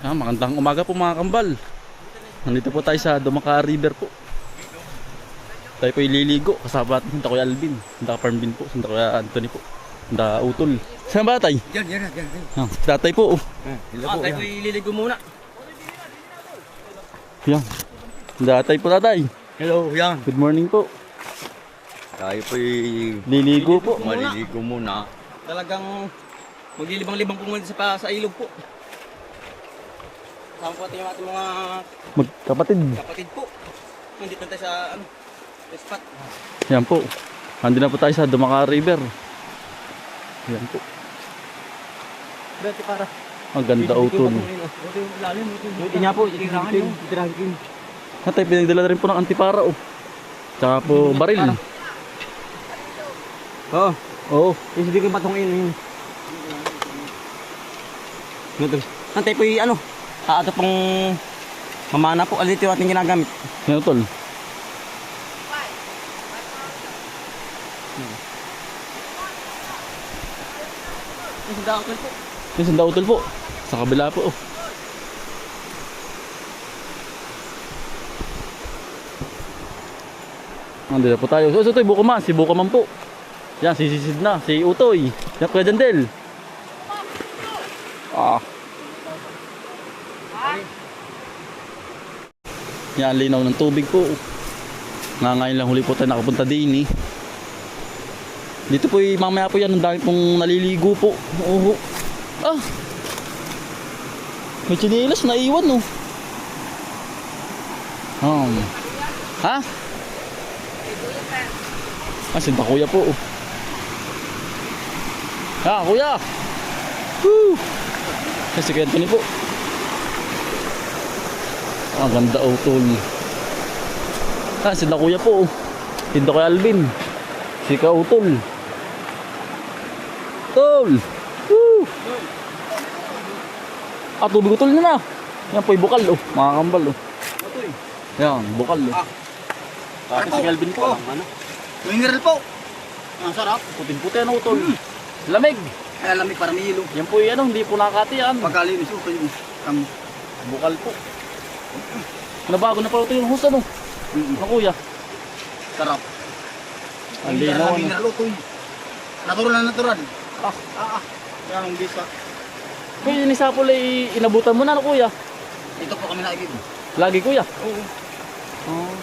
Magandang umaga po mga kambal. Nandito po tayo sa Dumaka River po. Tayo po ililigo kasama natin Santa Kuya Alvin, Santa Parmbin po, Santa Kuya Anthony po, Santa Utol. Saan ba tay? Diyan. Tatay po. Tayo po ililigo muna. Yan. Tatay po tatay. Hello, yan. Good morning po. Tayo po Liligo po. maliligo muna. Talagang maglilibang-libang po muna sa ilog po. Kasama po yung ating mga Magkapatid. kapatid po. Nandito na tayo sa spot. Yan po. Nandito na po tayo sa Dumaka River. Yan po. Dati para. Ang ganda utol. Hindi nga po, itirahin. Tatay, pinagdala rin po ng antipara oh. Tsaka po baril. Oo. Oo. Hindi ko patungin. Nantay po yung ato pong mamana po. Alito yung ating ginagamit. Yan utol. Yung sanda utol po. Sa kabila po oh. Nandito po tayo. So ito yung Bukaman. Si Bukaman po. Yan, sisisid na. Si Utoy. Yan, Kuya Jandel. Yan, linaw ng tubig po. Ngayon lang huli po tayo nakapunta din eh. Dito po mamaya po yan. Ang dami pong naliligo po. Oo. May chinilas na iwan oh. Ha? Sinta kuya po oh. Kuya. Woo! Kasi kaya Anthony po. Ganda oh tol. Sinta kuya po oh. Sinta kuya Alvin. Si ka utol. Tol. Woo! Tubig utol na. Yan po yung bukal oh. Mga kambal oh. Yan, bukal oh. Tapos si Alvin po. Mineral po. Ang sarap. Puting-puti ano utol. Lamig. Kaya lamig para may ilo. Yan po yung hindi po nakakati yan. Pagkalinis po yung bukal po. Nabago na pala ito yung hus ano. Kuya. sarap. Ang linaw ano. Mineral po. Natural na natural. Yan ang bisa. Kuya, yung isapol ay inabutan mo na ano kuya? Ito po kami naigib. Lagi kuya? Oo.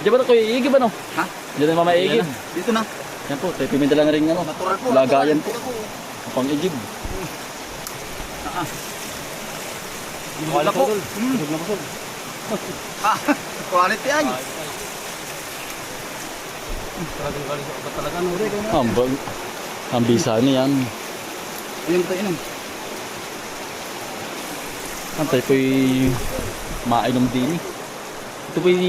Diyan ba ito kuya? Iigib ano? Ha? Diyan na mama iigib. Dito na. Yan po, tayo pimindala na rin ano. Natural po. Lagayan po. Pang igib. Wala po. Busog na busog. Quality ay. Ang bisa niyan. Inom tayo inom. Antay po'y mainom din eh. Ito po'y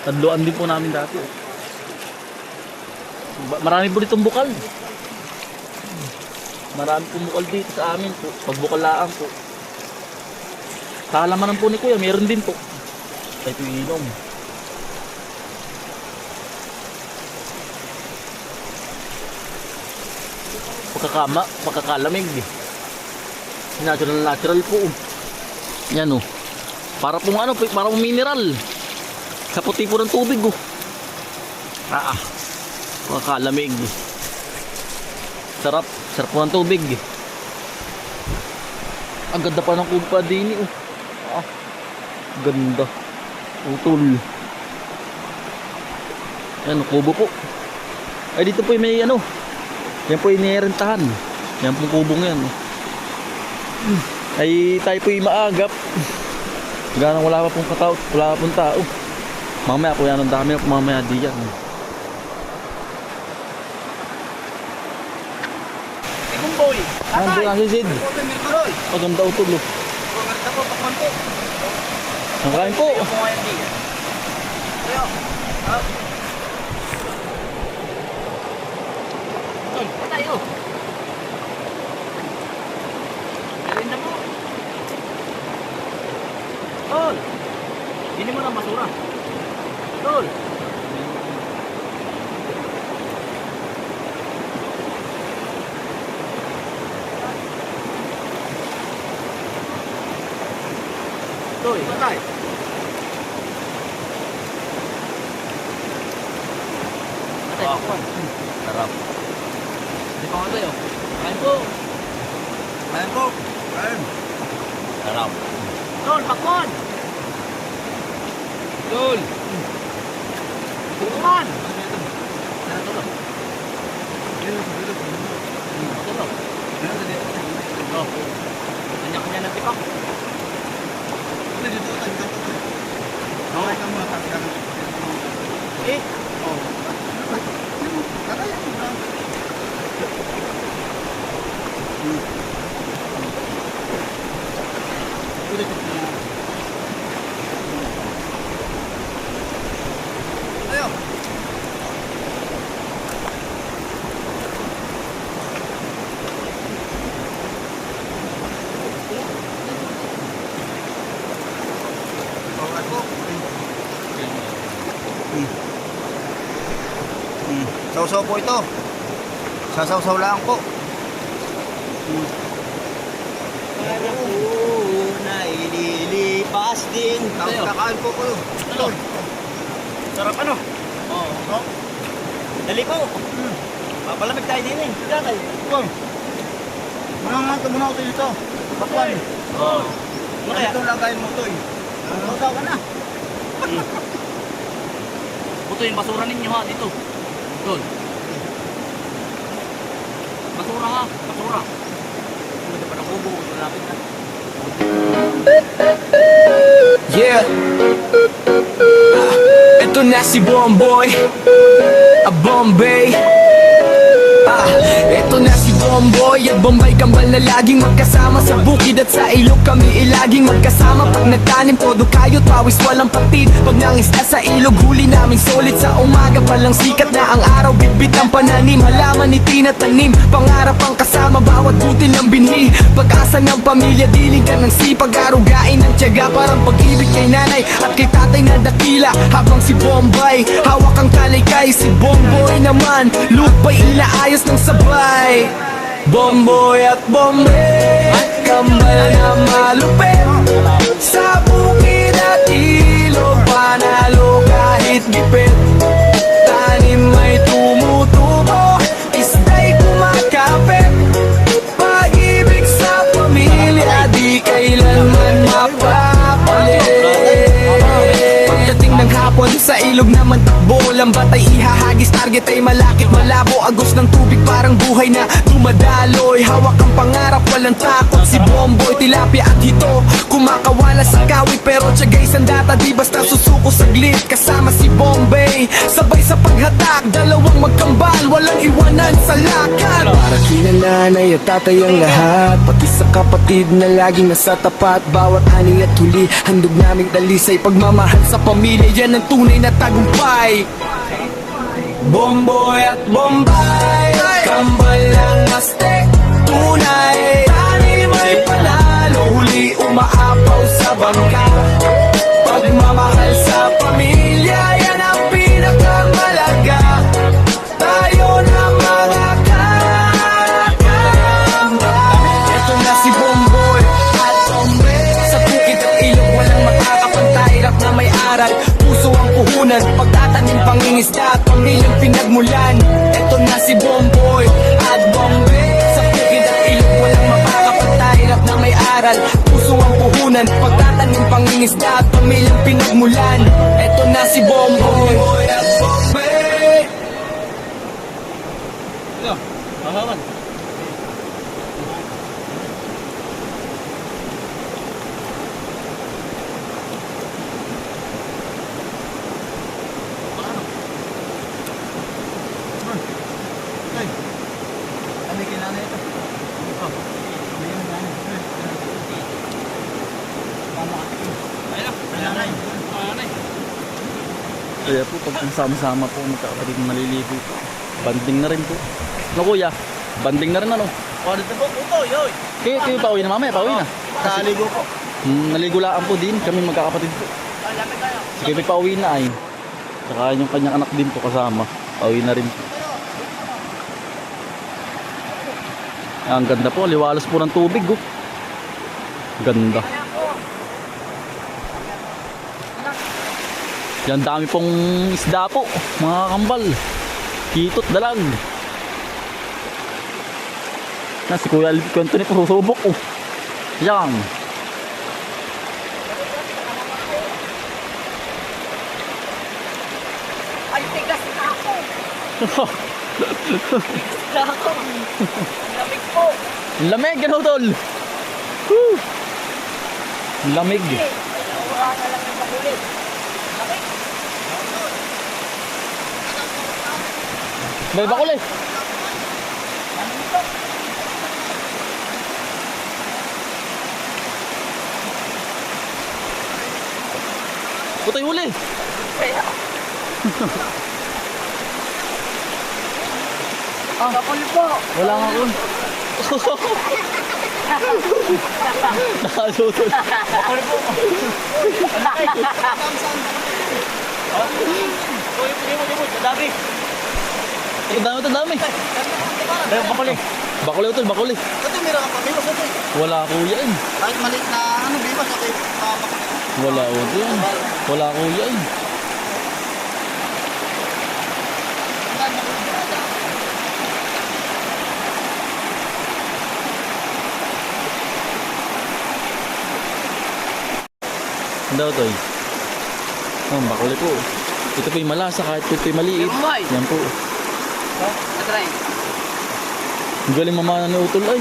tadloan din po namin dati. Marami po ditong bukal. Marami pong bukal dito sa amin po. Pagbukalaan po. Sa halamanan po ni kuya, meron din po. Tayo po'y inom. Pagkakalamig. Natural po. Yan oh. Para pong ano, para pong mineral. Sa puti po ng tubig oh. Pagkakalamig. Sarap po ng tubig. Ang ganda pa ng kuba din oh. Ganda. Utol. Yan, kubo po. Ay dito po may ano. Yan po yung nirentahan. Yan po kubong yan. Ay tayo po yung maagap. Ganang wala pa pong katao. Wala pa pong tao. Mamaya po yan. Ang dami po mamaya diyan. Ikong boy. Nandun ang sisid. Paganda utol. Ang kain po. Tayo. Galinda mo. Tol. Hindi mo na basura. Tol. Yoy, patay. Patay, pakwan. Sarap. Hindi pa nga tayo. Kain po. Kain po. Kain. Sarap. Tol, pakwan. Tol. Pakwan. Sarap. Oh. Kanya-kanya na tipak. Eh? Oh. Ayo. Sausaw po ito. Sasawsaw lang po. Para po na ililipas din. Nakain po ko. Ano? Sarap ano? Oo. Dali po. Papalamig tayo din eh. Tatay. Bang. Muna ako dito. Pakwan. Oo. Ano kaya? Ito lang kain mo to eh. Sausaw ka na. Buto yung basura ninyo ha dito. Doon. Basura ha. Basura. Hindi pa nakubo. Lapit na. Yeah. Ito na si Bomboy, Bombay. Ito na si Bomboy at Bombay Kambal na laging magkasama sa bukid at sa ilog kami ilaging magkasama. Pag nagtanim todo kayot pawis walang patid. Pag nangisda sa ilog huli namin solid sa umaga palang sikat na ang araw bitbit ang pananim. Halaman ni tinatanim pangarap ang kasama bawat butil ng binhi. Pag-asa ng pamilya diling ka ng sipag arugain ng tiyaga parang pag-ibig kay nanay at kay tatay na dakila. Habang si Bombay hawak ang kalaykay si Bomboy naman lupay inaayos ng sabay. Bomboy at Bombay kambal na malupit sa bukid at ilog panalo kahit gipit. Tanim may tumutubo isda'y kumakapit. Pag-ibig sa pamilya di kailanman mapapalit. Pagdating ng hapon sa ilog naman takbo lambat ay ihahagis target ay malakit malabo agos ng tubig parang buhay na dumadaloy. Hawak ang pangarap walang takot si Bomboy tilapia at hito kumakawala sa kawi pero tiyagay sandata di basta susuko saglit kasama si Bombay sabay sa paghatak dalawang magkambal walang iwanan sa lakad. Para kina nanay at tatay ang lahat pati sa kapatid na laging nasa tapat bawat ani at huli handog naming dalisay pagmamahal sa pamilya yan ang tunay na tagumpay. Bomboy at Bombay kambal ng astek tunay tanim ay panalo huli umaapaw sa bangka. Pagmamahal sa pamilya yan ang pinakamalaga. Tayo na mga kakamba. Ito na si Bomboy at Bombay sa bukid at ilog walang makakapantay rap na may aral puso ang puhunan pagtatanim pangingisda at pamilyang pinagmulan. Ito na si Bomboy at Bombay sa bukid at ilog walang makakapantay rap na may aral puso ang puhunan pagtatanim pangingisda at pamilyang pinagmulan. Ito na si Bomboy at Bombay. Mahawan. Kami kailangan ito. Kaya po pag sama-sama po magkakapatid maliligo po. Banding na rin po. No kuya, banding na rin ano. O, dito po, puto, yoy. Kayo pauwi na mamaya, pauwi na. Naligo po. Naligulaan po din kami magkakapatid po. Lapit tayo. Si Kevin pauwi na ay. Saka yung kanyang anak din po kasama. Pauwi na rin po. Ang ganda po, liwalas po ng tubig oh. Ganda. Yan dami pong isda po, mga kambal. Kitot, dalag. Na si Kuya Alvin kwento ni po susubok oh. Yan. Ay, tigas na ako. Tigas na ako. Ang lamig po. Lamig, ano tol? Woo! Lamig. Wala na lang yung pakulit. Lamig. May bakul eh. Putay huli. Kapal po. Wala nga kun. Nakasutol. Kapal po. Uy, pugimod. Dami. Ang dami ito, dami. Ayun, pakuli. Bakul utol, bakul eh. Ito, meron ka pa. Biwas ito eh. Wala kuya eh. Kahit maliit na ano, biwas ito eh. Wala utol yan. Wala kuya eh. Ano daw to eh? Oh, bakuli po. Ito po yung malasa kahit ito yung maliit. Yan po. Natry. Ang galing mamana ni utol ay.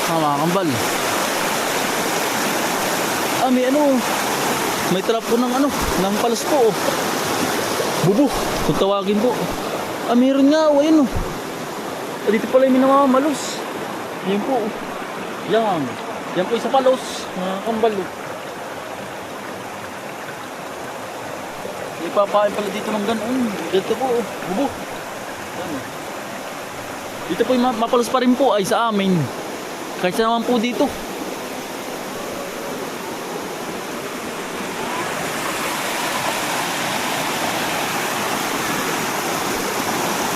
Mga kambal. May ano. May trap po ng ano. Ng palas po oh. Bubo. Kung tawagin po. Meron nga oh. Ayun oh. Dito pala yung minamamalos. Yan po oh. Yan. Yan po isa palos. Mga kambal oh. Ipapain pala dito ng ganon. Dito po oh. Bubo. Yan oh. Dito po yung mapalos pa rin po ay sa amin. Kahit sa naman po dito.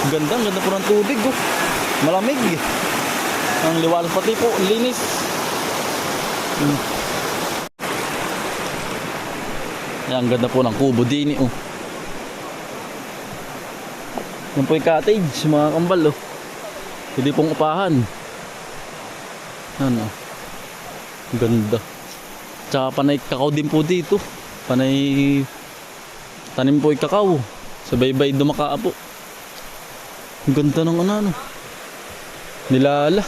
Ang ganda po ng tubig oh. Malamig. Ang liwalas pati po, linis. Yan, ang ganda po ng kubo din oh. Yan po yung cottage, mga kambal oh. Hindi pong upahan. Ano? Ganda. Tsaka panay kakao din po dito. Panay tanim po yung kakao. Sa baybay dumakaa po. Ang ganda ng ano. Nilala.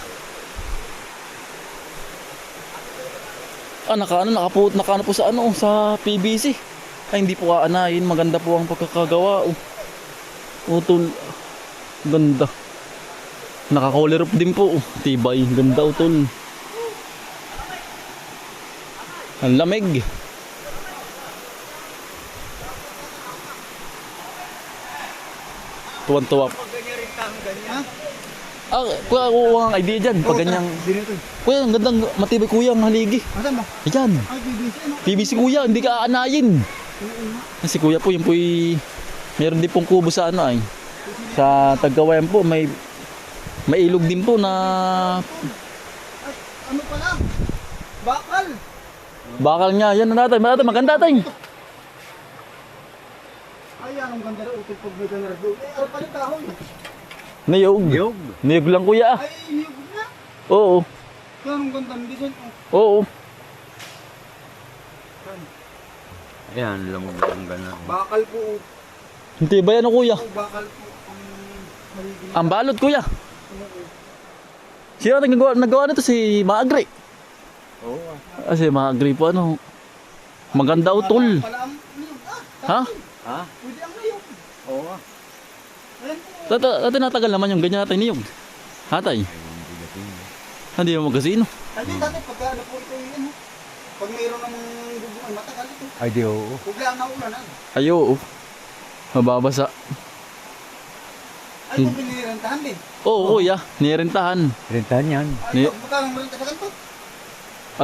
Nakaano po sa ano, sa PVC. Ay hindi po kaanayin. Maganda po ang pagkakagawa. Utol. Ganda. Naka-collar up din po. Tibay. Ganda utol. Ang lamig. Tuwan-tuwa. Kuya, kuha ang idea dyan. Pag ganyang... Kuya, ang gandang matibay kuya ang haligi. Asan ba? Ayan. Ay, BBC ano? PVC kuya, hindi ka aanayin. Kasi kuya po, yun po meron din pong kubo sa ano ay. Sa Tagkawayan po, may ilog din po na... Ano pala? Bakal! Bakal nga, yan na natin. Maganda tayo. Ay, anong ganda na util pag may ganda na doon. Eh, ano pala kahoy? Niyog. Niyog lang kuya. Ay, niyog na. Oo. Kaya anong ganda ng design? Oo. Ayan, lamog ang gano'n. Bakal po. Hindi ba yan kuya? Bakal po. Maligin. Ang balot kuya. Sino nagawa nito? Si Maagri. Oo. Si Maagri po ano. Maganda utol. Pala ang niyog. Ha? Ha? Pwede ang niyog. Oo. Ayan po. Dati natagal naman yung ganyan natin niyog. Hatay. Hindi mo magkasino. Ay, dati pagka ano po ito yung ano. Pag mayroon ng guguan, matagal ito. Ay, di oo. Huwag lang na ulan. Ayo. Mababasa. Ay, kung pinirentahan din. Oo kuya. Nirentahan. Rentahan yan. Ni Baka ang renta sa ganito.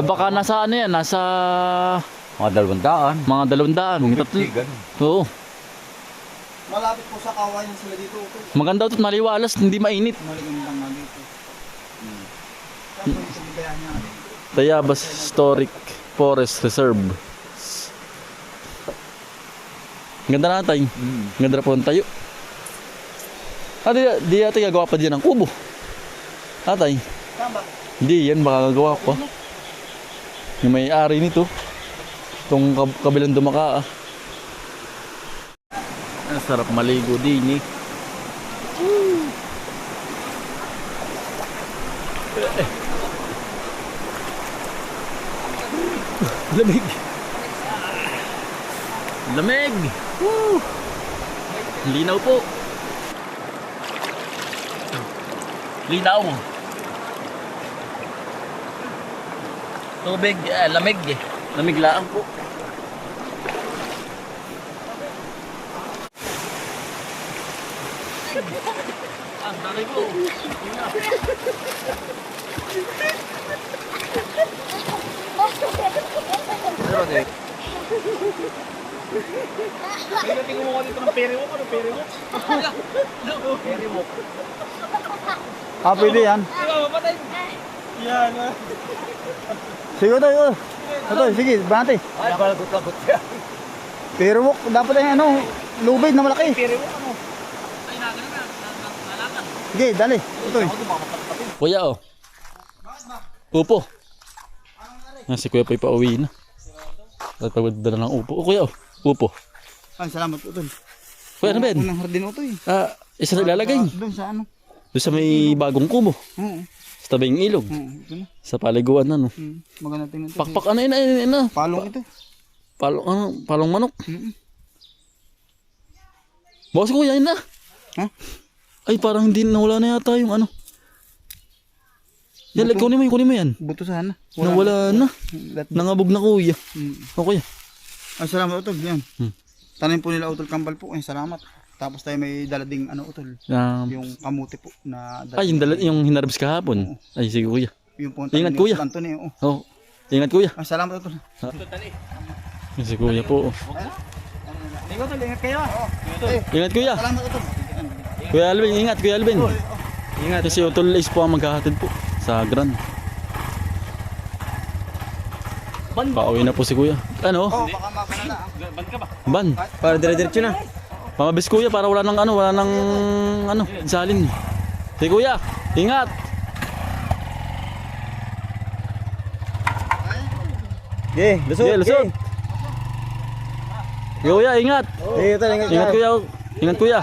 baka nasa ano yan. Nasa Mga 200. mga 200. Tatlo. Ganun. Oo. Malapit po sa kawayan sila dito. Utol. Maganda ito, maliwalas, hindi mainit. Maligandang nga dito. Saan po yung sabigayan niya? Tayabas Historic Forest Reserve. Ganda na tayo. Ganda na po ang tayo. Di natin gagawa pa dyan ng kubo. Atay. Saan ba? Hindi, yan baka gagawa ko pa. Yung may-ari nito. Itong kabilang dumaka. Ang sarap maligo din eh. Lamig. Lamig. Woo! Linaw po. Linaw. Tubig, lamig. Lamig lang po. Ang dami po. Pero de. May natin kumuha dito ng periwok. Ano periwok? Periwok. Ah, pwede yan. Mapatay. Yan. Sige tayo. Ito, sige, banate. Ay, balagot-lagot yan. Pero dapat ay ano, lubid na malaki. Periwok ano? Sige, dali. Ito eh. Kuya oh. Upo. Si Kuya pa ipauwi na. At pagdala ng upo. Kuya oh. Upo. Ay, salamat utol. Kuya ano Ben? Unang hardin uto eh. Isa na ilalagay. Doon sa ano. Doon sa may bagong kubo. Oo. Sa tabing ilog. Ito na. Sa paliguan ano. Maganda tingnan ito. Pakpak ano yun. Palong ito. Palong manok. Bawas kuya yun na. Ha? Ay parang hindi nawala na yata yung ano. Yan, kunin mo yan. Buto sana. Nawala na. Nangabog na kuya. O kuya. Ay, salamat utol. Yan. Hmm. Tanim po nila utol kambal po. Ay, salamat. Tapos tayo may dalading ano utol. Yung kamuti po na Ay, yung hinarabis kahapon. Ay, sige kuya. yung po Ingat, kuya. Antony, oh. Oh, ingat kuya. Ay, salamat utol. Si kuya po. Ingat ulit, ingat kayo. Ingat kuya. Salamat utol. Kuya Alvin, ingat Kuya Alvin. Ingat. Kasi Utol Ace po ang maghahatid po sa Grand. Pauwi na po si kuya. Ano? Oh, baka mapanala. Ban ka ba? Ban. Para dire-diretso na. Pamabis kuya para wala nang salin. Si kuya, ingat. Lusot. Yeah, lusot. Kuya, ingat. Ingat, Ingat kuya. Ingat kuya.